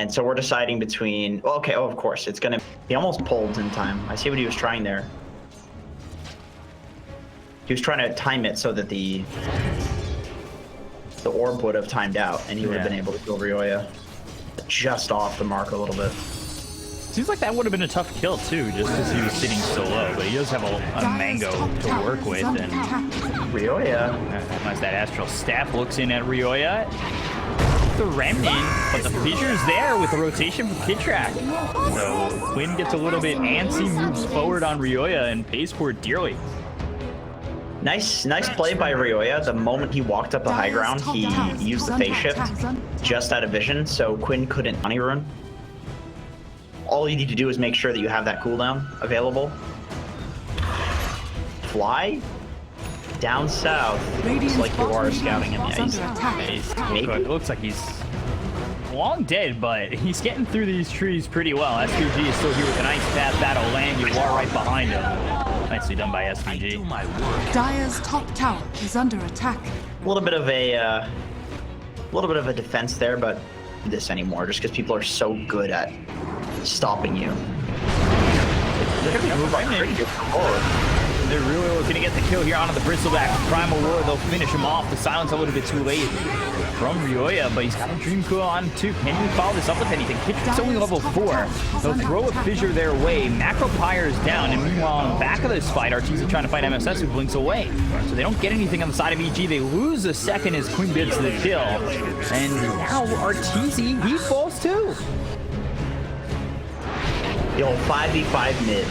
And so we're deciding between, well, okay, oh, of course, it's gonna, he almost pulled in time. I see what he was trying there. He was trying to time it so that the orb would have timed out, and he would have been able to kill Ryoya just off the mark a little bit. Seems like that would have been a tough kill too, just because he was sitting so low. But he does have a mango to work with, and Ryoya. As that astral staff looks in at Ryoya, the remnant, but the fissure's there with the rotation from Kidtrack. So Quinn gets a little bit antsy, moves forward on Ryoya, and pays for it dearly. Nice play by Ryoya. The moment he walked up the high ground, he used the phase shift just out of vision, so Quinn couldn't honey run. All you need to do is make sure that you have that cooldown available. Fly down south. Looks like you are scouting him. Yeah, it looks like he's long dead, but he's getting through these trees pretty well. SVG is still here with an ice path. That'll land. You are right behind him. Nicely done by SVG. Dire's top tower is under attack. A little bit of a defense there, but this anymore just because people are so good at stopping you. They're really looking to get the kill here onto the bristleback. Primal Roar, they'll finish him off. The silence a little bit too late from Ryoya, but he's got a Dream Coil on too. Can he follow this up with anything? Kidtrack's only level 4. They'll throw a fissure their way. Macro Pyre's down, and meanwhile on the back of this fight, Arteezy trying to fight MSS, who blinks away. So they don't get anything on the side of EG. They lose a second as Quinn gets the kill. And now Arteezy, he falls too. The old 5v5 mid.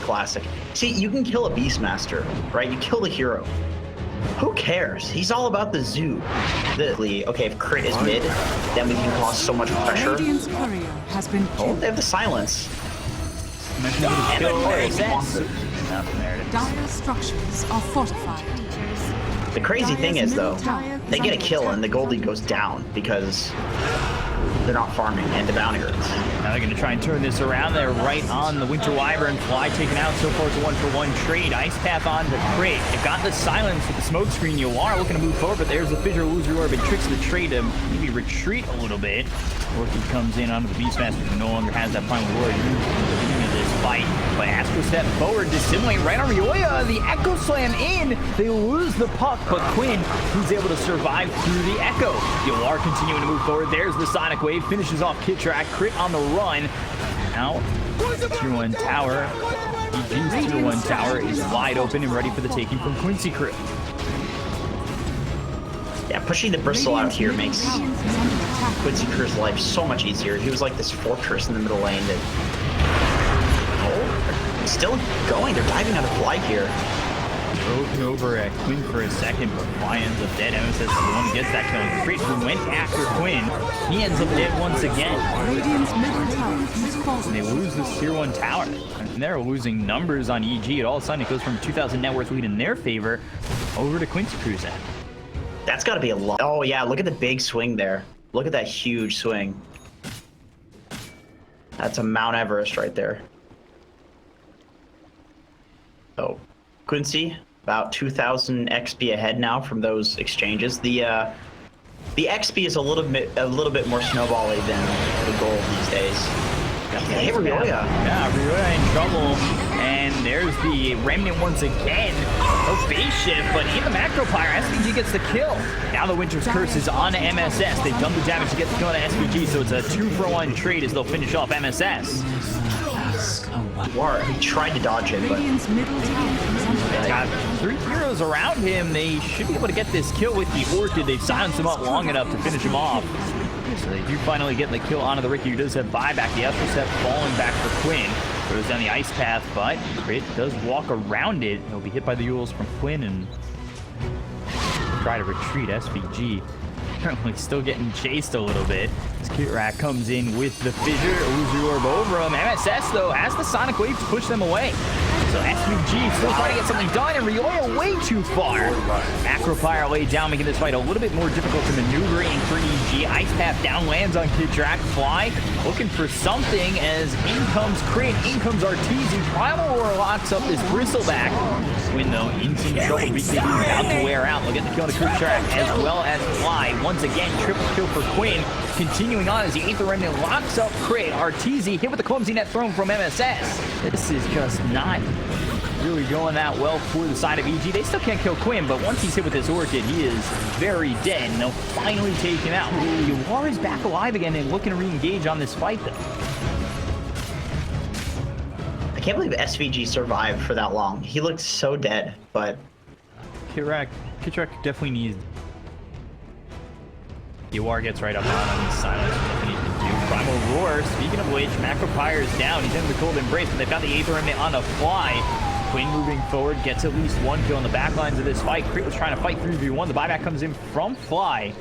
Classic. See, you can kill a Beastmaster, right? You kill the hero. Who cares? He's all about the zoo. Okay, if crit is mid, then we can cause so much pressure. Radiant's courier has been killed. Oh, they have the silence. Dire structures are fortified. The crazy thing is, though, they get a kill and the gold lead goes down because they're not farming and the bounty earns. Now they're going to try and turn this around. They're right on the Winter Wyvern. Fly taken out. So far it's a 1-for-1 trade. Ice Path on the crit. They've got the silence with the smoke screen. You are looking to move forward, but there's the fissure illusory orb. It tricks the trade to maybe retreat a little bit. Orchid comes in onto the Beastmaster, who no longer has that final word used in the beginning of this fight. But Astro step forward, dissimulate right on Ryoya. The Echo Slam in. They lose the puck, but Quinn, who's able to survive through the Echo. Yolar continuing to move forward. There's the Sonic Wave. Finishes off Kidtrack. Crit on the run. Now, Tier 1 tower. EG's Tier 1 tower is wide open and ready for the taking from Quincy crew. Yeah, pushing the Bristle out here makes Quincy Crew's life so much easier. He was like this fortress in the middle lane that... Oh, it's still going. They're diving out of fly here. Broken over at Quinn for a second, but Fly ends up dead. MSS is the one who gets that kill. Crit, who went after Quinn, he ends up dead once again. Radiant's middle tower is falling. And they lose this Tier 1 tower. And they're losing numbers on EG. All of a sudden, it goes from 2,000 net worth lead in their favor over to Quincy Crew's end. That's got to be a lot. Oh, yeah, look at the big swing there. Look at that huge swing. That's a Mount Everest right there. Oh, Quincy, about 2,000 XP ahead now from those exchanges. The XP is a little bit more snowbally than the gold these days. Hey, Ryoya. Yeah, Ryoya in trouble. And there's the remnant once again. No phase shift, but in the macro pyre, SVG gets the kill. Now the Winter's Curse is on MSS. They've done the damage to get the kill on SVG, so it's a 2-for-1 trade as they'll finish off MSS. He tried to dodge it, but they've got 3 heroes around him. They should be able to get this kill with the Orchid. They've silenced him up long enough to finish him off. So they do finally get the kill onto the Ricky, who does have buyback. The Astral Step falling back for Quinn. Throws down the Ice Path, but Crit does walk around it. He'll be hit by the Yules from Quinn and try to retreat. SVG currently still getting chased a little bit. As Kidtrack comes in with the fissure, illusory orb over him. MSS, though, has the Sonic Wave to push them away. So So SVG still trying to get something done, and Ryoya way too far. Macropire laid down, making this fight a little bit more difficult to maneuver in for EG. Ice Path down lands on Kid Track. Fly looking for something as in comes Crit, in comes Arteezy. Primal Roar locks up this Bristleback. Quinn, though, in some trouble. BKB about to wear out. Look at the kill on the Kid Track as well as Fly. Once again, triple kill for Quinn. Continuing on as the Aether Remnant locks up Crit. Arteezy hit with the clumsy net thrown from MSS. This is just not really going that well for the side of EG. They still can't kill Quinn, but once he's hit with this Orchid, he is very dead, and they'll finally take him out. Yawar is back alive again and looking to re-engage on this fight, though. I can't believe SVG survived for that long. He looked so dead, but... Kitrak definitely needs... Yawar gets right up on him. Silence. Nothing he can do. Primal Roar. Speaking of which, Macropire is down. He's in the Cold Embrace, but they've got the Aether Remnant on a Fly. Quinn moving forward, gets at least one kill on the back lines of this fight. Crit was trying to fight 3v1. The buyback comes in from Fly.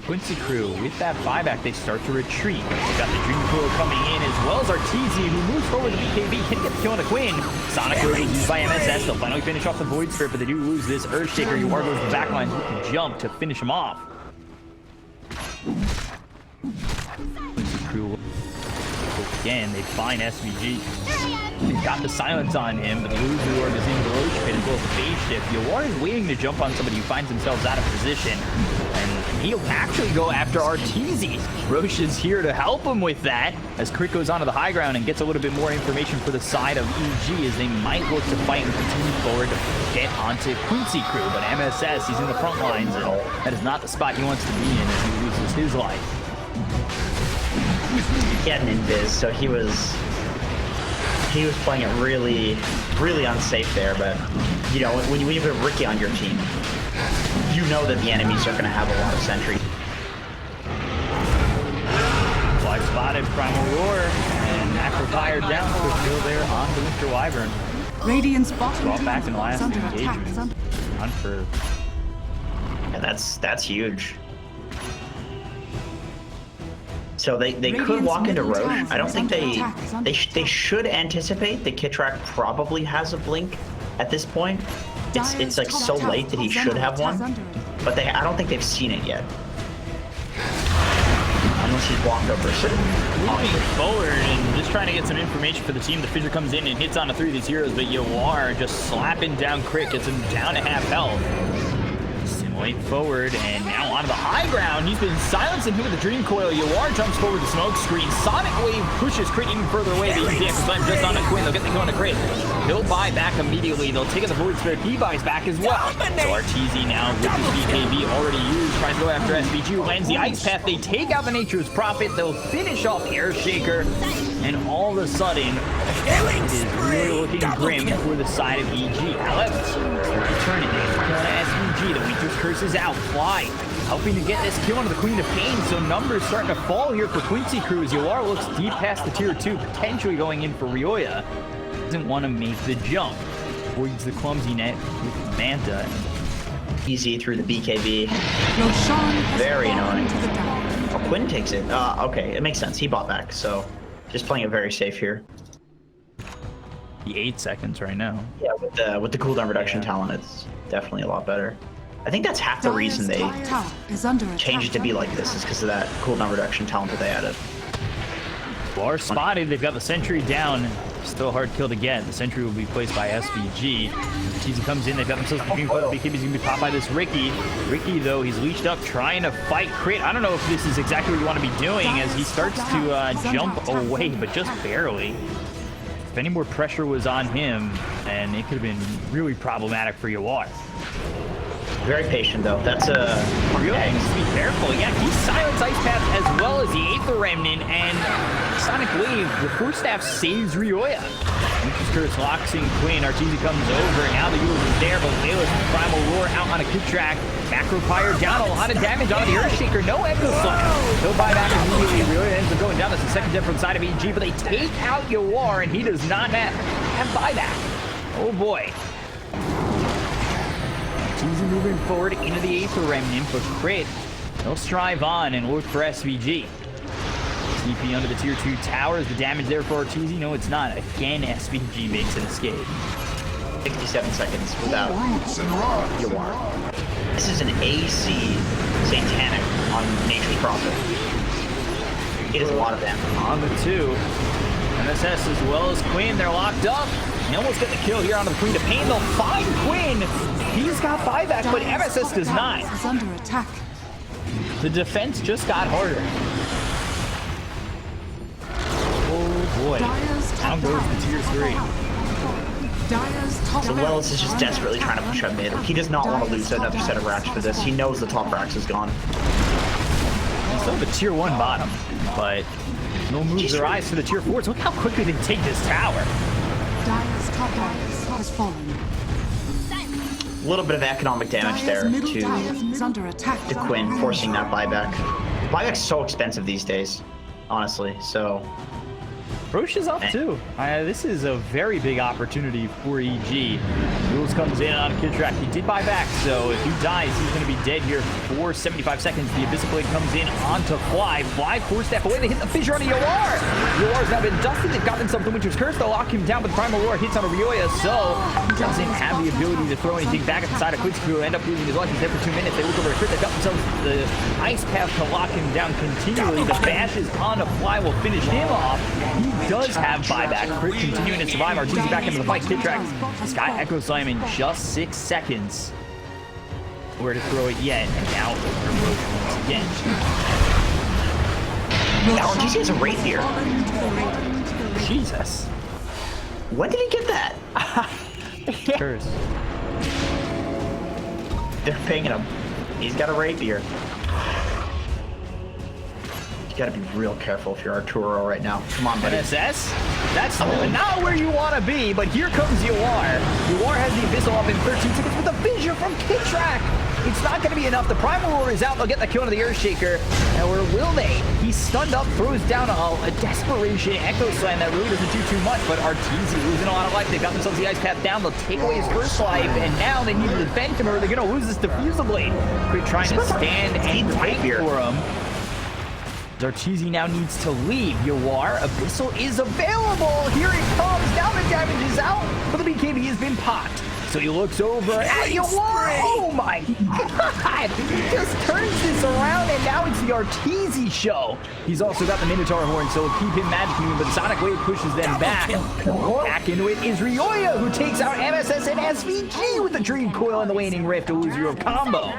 Quincy crew, with that buyback, they start to retreat. They've got the Dream Coil coming in, as well as Arteezy, who moves forward to BKB, can get the kill on the Quinn. Sonic Wave is used by MSS. They'll finally finish off the Void Spirit, but they do lose this Earthshaker. Yawar goes to the back lines with the jump to finish him off. Quincy crew again, they find SVG. They've got the silence on him, but the Illusory Orb is in the Roach Pit as well as the phase shift. Yawar is waiting to jump on somebody who finds themselves out of position, and he'll actually go after Arteezy. Roche is here to help him with that, as Crit goes onto the high ground and gets a little bit more information for the side of EG, as they might look to fight and continue forward to get onto Quincy crew. But MSS, he's in the front lines, and that is not the spot he wants to be in as he loses his life. He had an invis, so he was playing it really, really unsafe there. But you know, when you have Ricky on your team, you know that the enemies are going to have a lot of sentries. Fly spotted, Primal Roar, and Macropire down. Quick kill there on the Winter Wyvern. Radiant's bottom Brought tower back in the last is under attack. engagement. On for... Yeah, that's huge. So they could walk into Roche. I don't think they should anticipate that Kitrak probably has a blink at this point. It's like so late that he should have one, but I don't think they've seen it yet. Unless he's walked over. So moving forward and just trying to get some information for the team. The Fissure comes in and hits onto 3 of these heroes, but Yawar just slapping down Crit, gets him down to half health. Simulate forward, and now onto the high ground. He's been silencing him with the Dream Coil. Yawar jumps forward the smoke screen. Sonic Wave pushes Crit even further away, but he can't climb just on a Quinn. They'll get the kill on the Crit. He'll buy back immediately. They'll take it the Void Spirit. He buys back as well. So Arteezy now with his BKB already used, tries to go after SVG, lands the Ice Path. They take out the Nature's Prophet. They'll finish off Earthshaker, and all of a sudden, it is really looking grim for the side of EG. However, Eternity, SVG, the Winter's Curse is out. Fly, helping to get this kill onto the Queen of Pain, so numbers starting to fall here for Quincy crew as Yawar looks deep past the tier 2, potentially going in for Ryoya. Doesn't want to make the jump. Avoids the clumsy net with Manta. easy through the BKB. Roshan has Very fallen annoying. to the dark. Oh, Quinn takes it. Okay, it makes sense. He bought back, so just playing it very safe here. The 8 seconds right now. Yeah, with the cooldown reduction talent, it's definitely a lot better. I think that's half the reason they Dyer's top tower is under changed it to attack. be like this, is because of that cooldown reduction talent that they added. Bar spotted. They've got the Sentry down. Still a hard kill to get. The Sentry will be placed by SVG. Teasy comes in. They've got themselves the Green Coil. BKB's going to be popped by this Ricky. Ricky, though, he's leashed up, trying to fight Crit. I don't know if this is exactly what you want to be doing as he starts to jump away, but just barely. If any more pressure was on him, and it could have been really problematic for Yawar. Very patient, though. That's a... Really needs to be careful. Yeah, he's silenced Ice Path as well as the Aether Remnant, and Sonic Wave, the Force Staff saves Ryoya. Winter's Curse locks in Quinn. Arteezy comes over. Now the Eulers is there, but Layla's Primal Roar out on a kick track. Macropire down, a lot of damage on the Earthshaker. No Echo Slam. He'll buy back immediately. Ryoya ends up going down. That's the second death from the side of EG, but they take out Yawar, and he does not have buyback. Oh boy. Arteezy moving forward into the Aether Remnant, but Crit, they'll strive on and look for SVG. TP under the tier 2 towers. The damage there for Arteezy? No, it's not. Again, SVG makes an escape. 67 seconds without Yawar. This is an AC Satanic on Nature's Prophet. He does a lot of damage. On the 2. MSS as well as Quinn, they're locked up. He almost got the kill here onto the Queen of Pain. They'll find Quinn. He's got buyback, but MSS does not. Is under attack. The defense just got harder. Oh boy. Down goes the tier 3. Dire's top So Wells is just desperately trying to push up mid. He does not want to lose another set of racks for this. He knows the top racks is gone. He still have a tier 1 bottom, but no moves their eyes to the tier 4s. Look how quickly they take this tower. Dire's top has fallen. A little bit of economic damage there to Quinn, forcing that buyback. Buyback's so expensive these days, honestly, so... Roche is up too. This is a very big opportunity for EG. Jules comes in on a kid track. He did buy back, so if he dies, he's going to be dead here for 75 seconds. The Abyssal Blade comes in onto Fly. Fly 4-step away. They hit the fissure on a Yawar. Yawar's now been dusted. They've got themselves the Winter's Curse. They'll lock him down, but the Primal Roar hits on a Rioya, so he doesn't have the ability to throw anything back at the side of Quincy, who will end up losing his life. He's there for 2 minutes. They look over a crit. They've got themselves the Ice Path to lock him down continually. The bashes on a Fly will finish him off. He does have buyback. Crit continuing to survive. Arteezy back into the fight. Kid track. Sky Echo Slam in just 6 seconds. Where to throw it yet, and now once again. Now Arteezy has a rapier. Jesus. When did he get that? Curse. They're pinging him. He's got a rapier. You gotta be real careful if you're Arturo right now. Come on, buddy. NSS? That's not where you want to be, but here comes Yawar. Yawar has the Abyssal up in 13 seconds with a vision from Kid Track. It's not going to be enough. The Primal Roar is out. They'll get the kill into the Earthshaker. Now, where will they? He's stunned up, throws down a Desperation Echo Slam that really doesn't do too much, but Arteezy losing a lot of life. They got themselves the Ice Path down. They'll take away his first life, and now they need to defend him, or they're going to lose this Diffusal Blade. Quick trying to stand and fight for him. Arteezy now needs to leave. Yawar, Abyssal is available. Here it comes. Now the damage is out, but the BKB has been popped. So he looks over at Yawar. Oh my God! He just turns this around, and now it's the Arteezy show. He's also got the Minotaur Horn, so it'll keep him magic immune, but the Sonic Wave pushes them back. Back into it is Rioya, who takes out MSS and SVG with the Dream Coil and the Waning Rift, a loser of combo.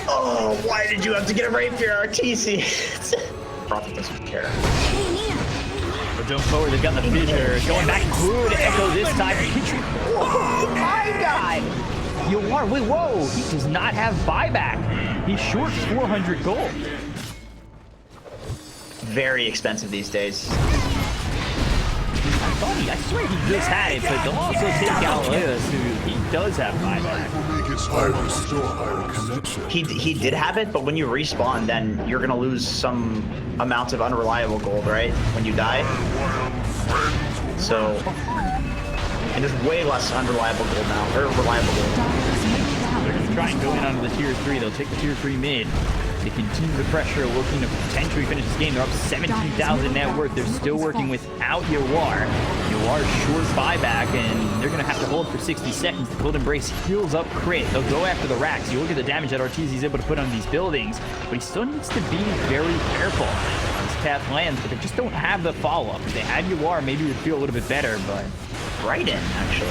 Oh, why did you have to get a rapier, Arteezy? Prophet doesn't care. We're jumping forward, they've got the fissure. Going back, good Echo this time. Oh my God! Yawar, wait, whoa! He does not have buyback. He's short 400 gold. Very expensive these days. I swear he just had it, but they'll also take out Liz, who he does have buyback. He did have it, but when you respawn, then you're gonna lose some amount of unreliable gold, right? When you die. So, and there's way less unreliable gold now, or reliable gold. They're gonna try and go in onto the tier 3. They'll take the tier 3 mid. They continue the pressure, looking to potentially finish this game. They're up 17,000 net worth. They're still working without Yawar. Yawar's short buyback, and they're going to have to hold for 60 seconds. The Cold Embrace heals up crit. They'll go after the racks. You look at the damage that Arteezy's able to put on these buildings, but he still needs to be very careful. This path lands, but they just don't have the follow-up. If they had Yawar, maybe it would feel a little bit better, but right in, actually.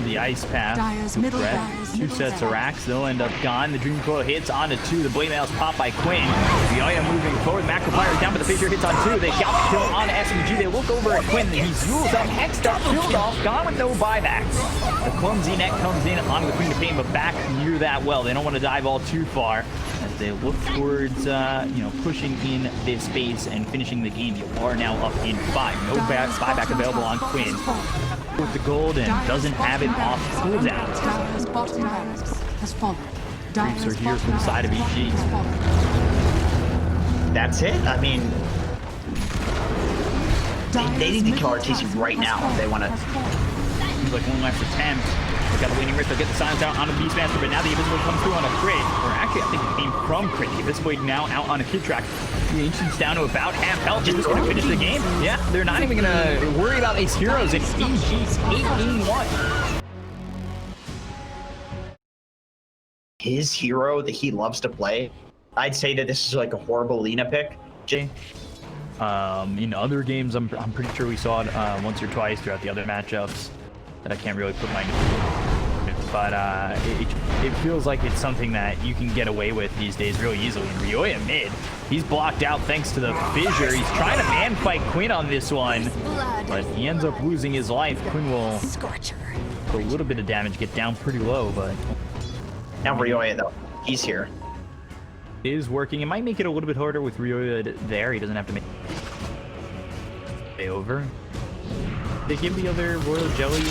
The Ice Path, breath, 2 sets of racks, they'll end up gone. The Dream Coil hits onto 2, the Blade Mail's popped by Quinn. Rioya moving forward, Macrofire is down, but the fissure hits on 2. They got the kill on SMG, they look over at Quinn, he's Yules up, hexed up, killed off, gone with no buyback. The Clumsy Net comes in onto the Queen of Pain, but back near that well. They don't want to dive all too far as they look towards, pushing in this space and finishing the game. You are now up in 5. No buyback available on Quinn. With the gold and doesn't have it off cooldown. Creeps are here from the side of EG. That's it? I mean, they need to kill Arteezy right now if they want to. Seems like one last attempt. They got the leaning wrist. They'll get the silence out on the Beastmaster, but now the Invisible comes through on a crit. Or actually, I think it came from crit. The Invisible now out on a kid track. The Ancient's down to about half health. They're just going to finish the game. Yeah, they're not even going to worry about these heroes. It's AG's 18-1. His hero that he loves to play. I'd say that this is like a horrible Lena pick. In other games, I'm pretty sure we saw it once or twice throughout the other matchups that I can't really put my but it feels like it's something that you can get away with these days really easily. And Ryoya mid, he's blocked out thanks to the fissure. He's trying to man fight Quinn on this one, but he ends up losing his life. Quinn will do a little bit of damage, get down pretty low, but now Ryoya though, he's here. Is working. It might make it a little bit harder with Ryoya there. He doesn't have to make it over. They give the other Royal Jelly to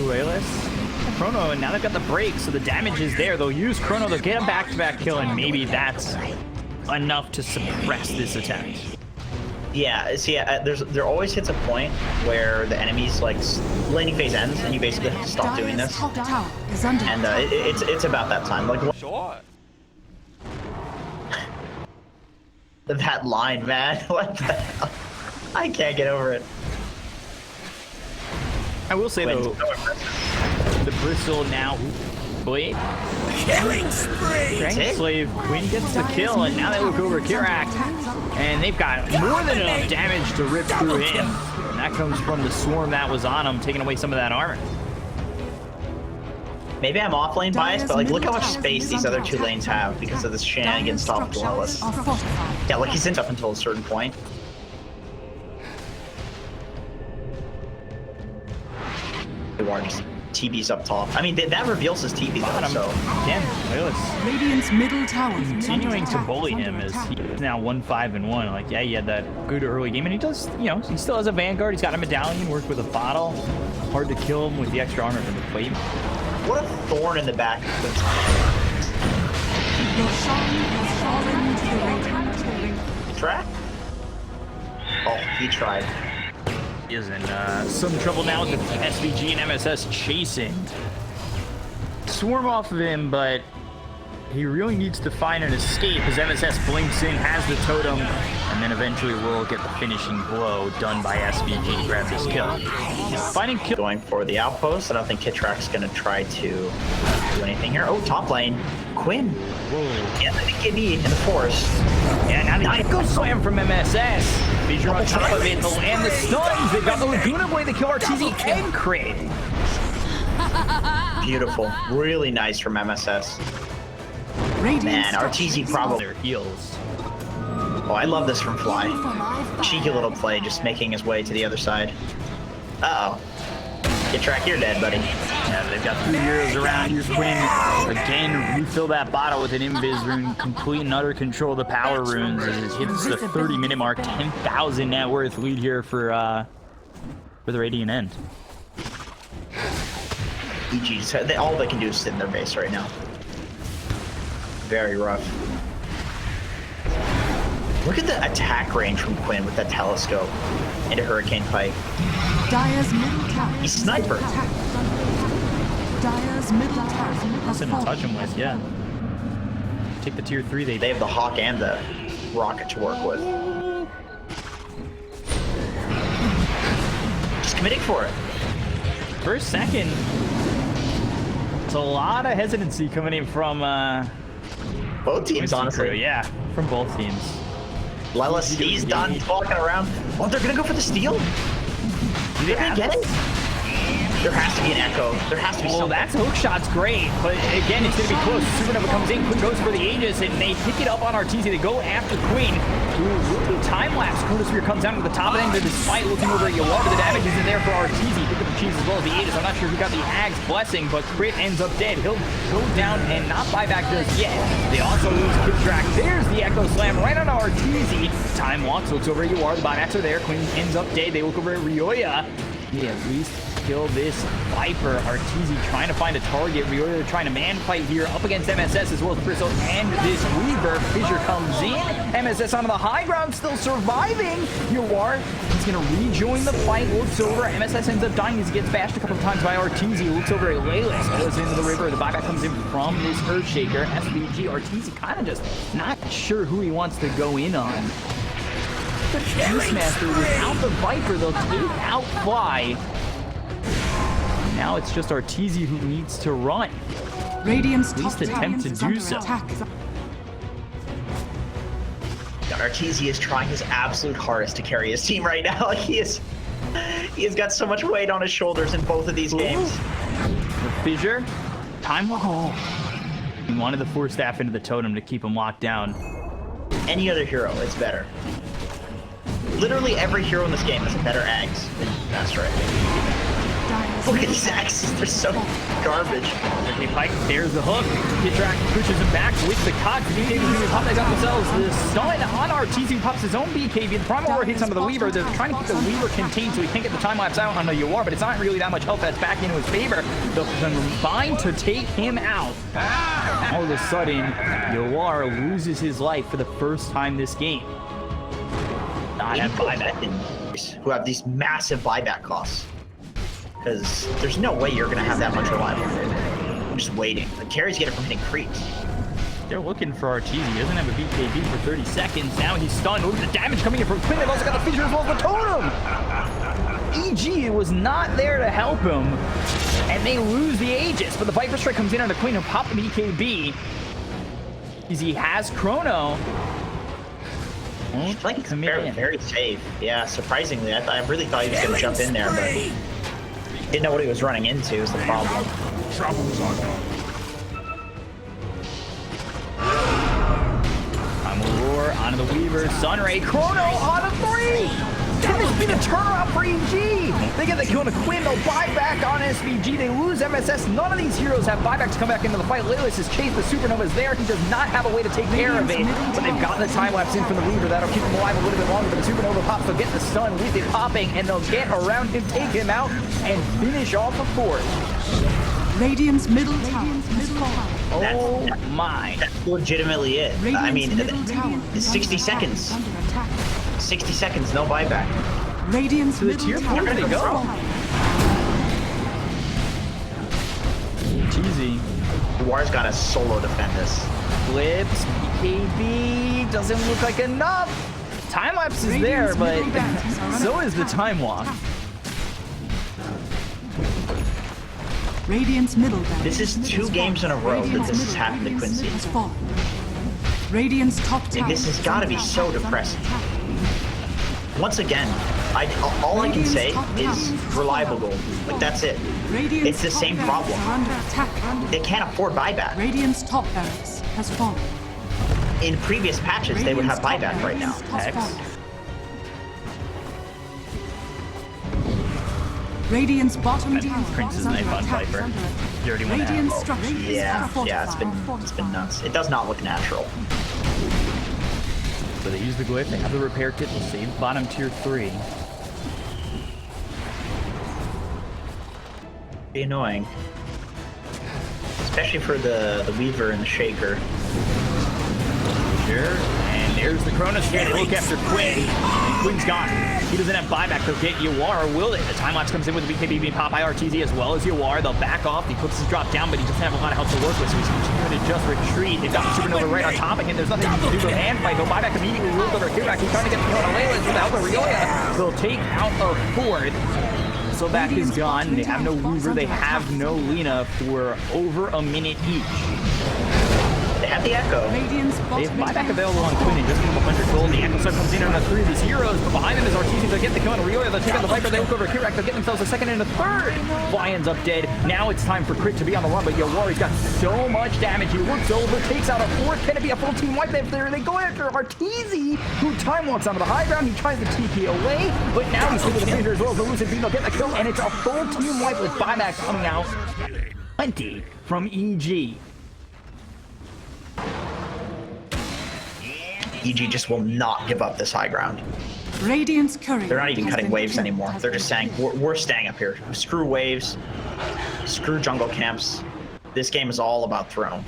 Aelis. Chrono, and now they've got the break, so the damage is there. They'll use Chrono, they'll get a back-to-back kill, and maybe that's enough to suppress this attack. Yeah, see, there always hits a point where the enemy's like laning phase ends, and you basically have to stop doing this. And it's about that time. Like Sure. That line, man. What the hell? I can't get over it. I will say though, the Bristle now Blade. Killing spree! Dragon Slave, Quinn gets the kill, and now they look over Kirak, and they've got more than enough damage to rip through him. And that comes from the swarm that was on him, taking away some of that armor. Maybe I'm off lane biased, but like look how much space these other two lanes have because of this shenanigans stop flawless. Yeah, like he's in up until a certain point. Just TB's up top. I mean, that reveals his TB though, so. Again, Radiant's middle tower continuing to bully him as he's now 1-5-1. Like, yeah, he had that good early game, and he does, you know, he still has a Vanguard. He's got a medallion, worked with a bottle. Hard to kill him with the extra armor from the plate. What a thorn in the back. Track? Oh, he tried. He is in some trouble now with the SVG and MSS chasing. Swarm off of him, but he really needs to find an escape as MSS blinks in, has the totem, and then eventually will get the finishing blow done by SVG to grab this kill. Finding kill. Going for the outpost. I don't think Kitrak's gonna try to do anything here. Oh, top lane. Quinn. Whoa. Yeah, I think KB in the forest. Yeah, now the Echo Slam from MSS. Fissure on top of it, and the stuns. They've got the Laguna Blade, they kill RTZ and crit. Beautiful. Really nice from MSS. Man, RTZ probably Their heals. Oh, I love this from Fly. Cheeky little play, just making his way to the other side. Uh-oh. Get track, you're dead, buddy. Yeah, they've got 3 heroes around. Here's Quinn. Again, refill that bottle with an Invis rune. Complete and utter control of the power runes as it hits the 30-minute mark. 10,000 net worth lead here for the Radiant End. EG's, all they can do is sit in their base right now. Very rough. Look at the attack range from Quinn with that telescope into Hurricane Pike. Dire's middle tower. He's sniper. Dire's middle tower has Nothing to touch fallen. him with, yeah. Take the tier 3. They have the Hawk and the Rocket to work with. Just committing for it. First, second. It's a lot of hesitancy coming in from Both teams, honestly. Crew. Yeah, from both teams. He's done walking around. Oh, they're gonna go for the steal? Did they get it? There has to be an echo. There has to be something. That's hook shot's great, but again, it's going to be close. Supernova comes in, Quinn goes for the Aegis, and they pick it up on RTZ. They go after Quinn. Ooh, time-lapse. Chronosphere comes down to the top of the end, but despite looking over at Yawar, the damage isn't there for RTZ. Pick up the cheese as well as the Aegis. I'm not sure who got the Ag's blessing, but Crit ends up dead. He'll go down and not buy back just yet. They also lose Kitrak. There's the Echo Slam right on RTZ. Time walks, looks over at Yawar. The Biomax are there. Quinn ends up dead. They look over at Ryoya. Yeah, at least kill this Viper. Arteezy trying to find a target. Rioya trying to man fight here up against MSS as well as Bristle and this Weaver. Fissure comes in. MSS onto the high ground, still surviving. Yawar, he's going to rejoin the fight. Looks over. MSS ends up dying as he gets bashed a couple of times by Arteezy. Looks over at Laylis. Goes into the river. The buyback comes in from this Earthshaker. SVG. Arteezy kind of just not sure who he wants to go in on. The Beastmaster without the Viper, they'll take out Fly. Now it's just Arteezy who needs to run. Radiant's At least top attempt to is do under so. attack. Arteezy is trying his absolute hardest to carry his team right now. He has got so much weight on his shoulders in both of these games. The Fissure, time will hold. He wanted the Force Staff into the totem to keep him locked down. Any other hero, it's better. Literally every hero in this game has a better axe than Master. Look at these axes, they're so garbage. Okay, Pike, there's the hook. Kitrak pushes him back with the cock. BKB pop that got themselves. The stun on Arteezy pops his own BKB. The Primal Roar hits onto the Weaver. They're trying to keep the Weaver contained so he can't get the time lapse out on the Yawar, but it's not really that much health that's back into his favor. They'll combine to take him out. All of a sudden, Yawar loses his life for the first time this game. Not have buyback who have these massive buyback costs. Because there's no way you're going to have that much reliability. I'm just waiting. The carries get it from hitting creeps. They're looking for Arteezy. He doesn't have a BKB for 30 seconds. Now he's stunned. Look at the damage coming in from Quinn. They've also got the Fissure as well as the totem. EG was not there to help him. And they lose the Aegis. But the Viper Strike comes in on the Queen who popped the BKB. He has Chrono. I feel like it's very safe. Yeah, surprisingly. I really thought he was going to jump in there, but didn't know what he was running into is the problem. Primal Roar onto the Weaver. Sunray. Chrono on a 3! Can this be the turnaround for EG? They get the kill on a Quinn. They'll buy back on SVG. They lose MSS. None of these heroes have buyback to come back into the fight. Laylis is chased. The Supernova is there. He does not have a way to take care of it. But they've gotten the time lapse in from the Weaver. That'll keep him alive a little bit longer. But the Supernova pops. They'll get the stun with it popping. And they'll get around him, take him out, and finish off the fourth. Radiant's middle tower has fallen. Oh my. That's legitimately it. I mean, it's 60 seconds. Under attack. 60 seconds, no buyback. Radiant's To the middle tier tower 4 they has go. fallen. Cheesy. War's got to solo defend this. Flips. BKB. Doesn't look like enough. Time lapse is there, but so is the time walk. Radiant's middle barracks This is 2 games in a row that this has happened to Quincy. has fallen. Radiant's top tower. This has got to be so depressing. Once again, all I can say is reliable gold. Like, that's it. It's the same problem. Under attack. They can't afford buyback. Radiant's top barracks has fallen. In previous patches, they would have buyback right now. Radiant's bottom tower Prince's is under knife on attack. Viper. You already went Radiant out. structures Yeah, are fortified. it's been nuts. It does not look natural. So they use the glyph, they have the repair kit, they'll save bottom tier 3. Be annoying. Especially for the Weaver and the Shaker. Sure. And there's the Chronos here to look after Quinn. And Quinn's gone. He doesn't have buyback. They'll get Yawar, or will they? The time lapse comes in with the BKB being popped by Arteezy as well as Yawar. They'll back off. The Eclipse is dropped down, but he doesn't have a lot of help to work with, so he's continuing to just retreat. They've got the Supernova right on top of him. There's nothing he can do to hand fight. They'll buy back immediately. Look over Kirak. He's trying to get the kill on Laylis with the help of Rioya. They'll take out a fourth. So that is gone. They have no Weaver. They have no Lina for over a minute each. They have the Echo. They have buyback available on Quinn and just move 100 gold. The Echo Sun comes in on a 3 of these heroes, but behind them is Arteezy. They'll get the kill on Rioya. They'll take out the Viper. They look over Kirak. They'll get themselves a second and a third. Fly ends up dead. Now it's time for Crit to be on the run, but Yawari's got so much damage. He looks over, takes out a fourth. Can it be a full team wipe there? They go after Arteezy, who time walks onto the high ground. He tries to TP away, but now he's with the Fissure as well as the Lucid Beam. They'll get the kill, and it's a full team wipe with buyback coming out. 20 from EG. EG just will not give up this high ground. Radiant's courier. They're not even has cutting been waves killed. anymore. They're just saying, we're staying up here. Screw waves. Screw jungle camps. This game is all about throne.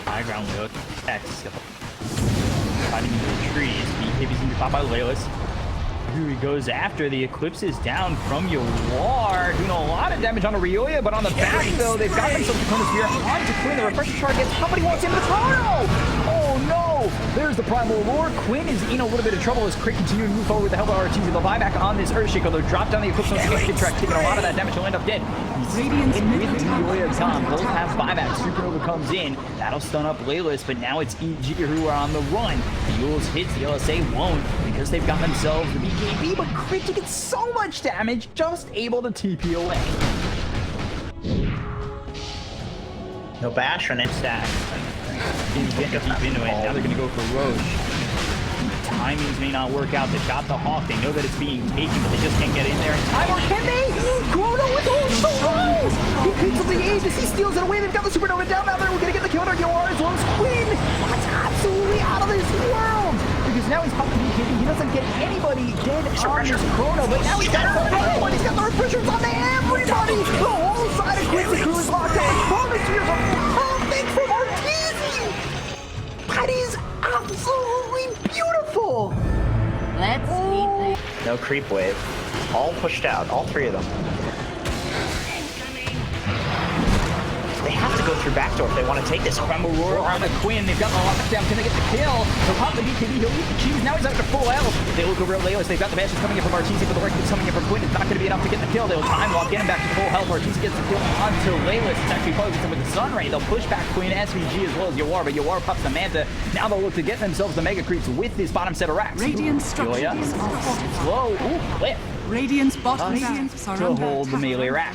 High ground look. X. Fighting into the trees. BKB's gonna be caught by Lelis. Who he goes after. The Eclipse is down from Yawar, doing a lot of damage on a Rioya, but on the back though, they've got themselves the Chronosphere onto Quinn. The refresher shard gets somebody wants into the Chrono! Oh no! There's the Primal Lure. Quinn is in a little bit of trouble as Crit continuing to move forward with the help of RTZ. The buyback on this Earthshake, although drop down the Eclipse once again, skip track, taking a lot of that damage, he'll end up dead. Radiant's In with middle the tower Rioya is Tom, under both attack. have buybacks. Supernova comes in, that'll stun up Laylis, but now it's EG who are on the run. The Yules hits, the LSA won't, because they've got themselves the BKB, but Crit did so much damage, just able to TP away. No bash on it. Stack. He's getting deep into it. Now they're going to go for Roche. Timings may not work out. They've got the Hawk. They know that it's being taken, but they just can't get in there in time. Or can they? Chrono with hold so low! He picks up the Aegis. He steals it away. They've got the Supernova down now. They're going to get the kill on Yawar as well as Quinn. That's absolutely out of this world! Because now he's popping BKB. He doesn't get anybody dead on his Chrono, but now he's got everyone. He's got the refreshers on everybody. The whole side of Quincy crew is locked down. Chronospheres are perfect for Martisi. That is absolutely beautiful. Let's eat No creep wave. All pushed out. All three of them. They have to go through backdoor if they want to take this. Primal Roar on the Quinn. They've got the lockdown. Can they get the kill? He'll pop the BKB. He'll eat the cheese. Now he's up to full health. They look over at Leos. They've got the bashes coming in from Arteezy, but the work that's coming in from Quinn is not going to be enough to get the kill. They'll time lock, get him back to full health. Arteezy gets the kill onto Lelis. It's actually focused him with the Sun Ray. They'll push back Quinn, SVG, as well as Yawar, but Yawar pops the Manta. Now they'll look to get themselves the Mega Creeps with this bottom set of racks. Radiant structures Julia. are fortified. Slow. Ooh, clip. Radiant's bottom barracks are To under hold the attack. melee rack.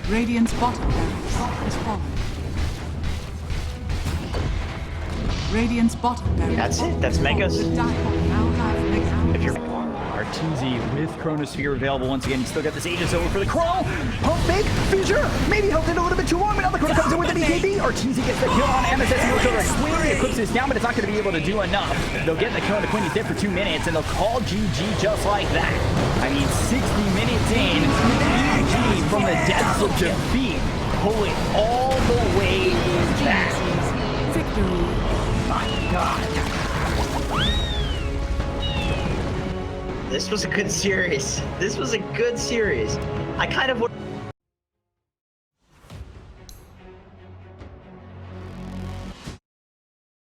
Radiant's bottom barracks is fallen. Radiant's bottom barracks. That's it. That's Megas. The Dire now have Mega. If you're Arteezy with Chronosphere available once again. Still got this Aegis over for the Chrono. Pump fake, Fissure. Maybe held in a little bit too long, but now the Chrono comes in with the BKB. Arteezy gets the kill on MSS. He'll show the Quinn. The Eclipse is down, but it's not going to be able to do enough. They'll get the kill on the Quinn. He's dead for 2 minutes, and they'll call GG just like that. I mean, 60 minutes in, GG from the depths of defeat. Pull it all the way back. Victory. My God. This was a good series. This was a good series. I kind of would